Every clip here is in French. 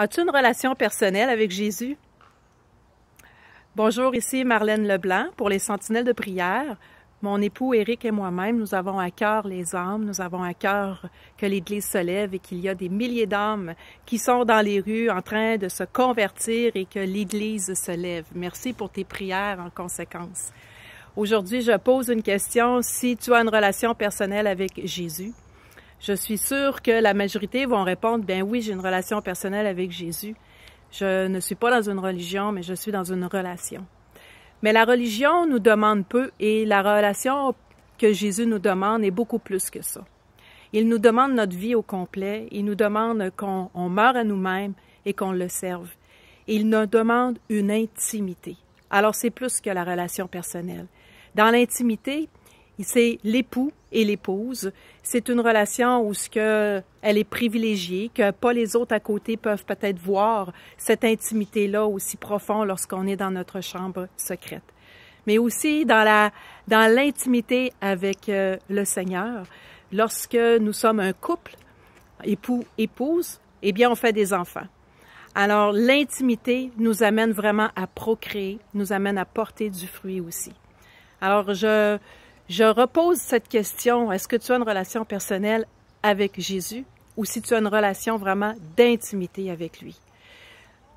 As-tu une relation personnelle avec Jésus? Bonjour, ici Marlène Leblanc pour les Sentinelles de prière. Mon époux Éric et moi-même, nous avons à cœur les âmes, nous avons à cœur que l'Église se lève et qu'il y a des milliers d'âmes qui sont dans les rues en train de se convertir et que l'Église se lève. Merci pour tes prières en conséquence. Aujourd'hui, je pose une question. Si tu as une relation personnelle avec Jésus, je suis sûre que la majorité vont répondre, bien oui, j'ai une relation personnelle avec Jésus. Je ne suis pas dans une religion, mais je suis dans une relation. Mais la religion nous demande peu et la relation que Jésus nous demande est beaucoup plus que ça. Il nous demande notre vie au complet, il nous demande qu'on meure à nous-mêmes et qu'on le serve. Il nous demande une intimité. Alors c'est plus que la relation personnelle. Dans l'intimité, c'est l'époux et l'épouse. C'est une relation où elle est privilégiée, que pas les autres à côté peuvent peut-être voir cette intimité-là aussi profonde lorsqu'on est dans notre chambre secrète. Mais aussi dans l'intimité avec le Seigneur, lorsque nous sommes un couple, époux-épouse, eh bien on fait des enfants. Alors l'intimité nous amène vraiment à procréer, nous amène à porter du fruit aussi. Alors je repose cette question, est-ce que tu as une relation personnelle avec Jésus ou si tu as une relation vraiment d'intimité avec lui?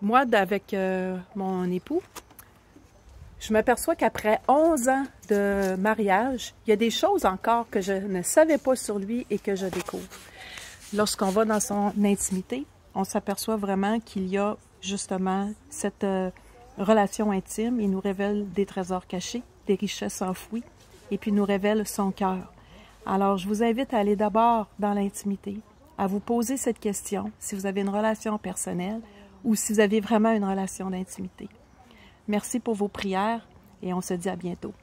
Moi, avec mon époux, je m'aperçois qu'après 11 ans de mariage, il y a des choses encore que je ne savais pas sur lui et que je découvre. Lorsqu'on va dans son intimité, on s'aperçoit vraiment qu'il y a justement cette relation intime. Il nous révèle des trésors cachés, des richesses enfouies, et puis nous révèle son cœur. Alors, je vous invite à aller d'abord dans l'intimité, à vous poser cette question, si vous avez une relation personnelle ou si vous avez vraiment une relation d'intimité. Merci pour vos prières et on se dit à bientôt.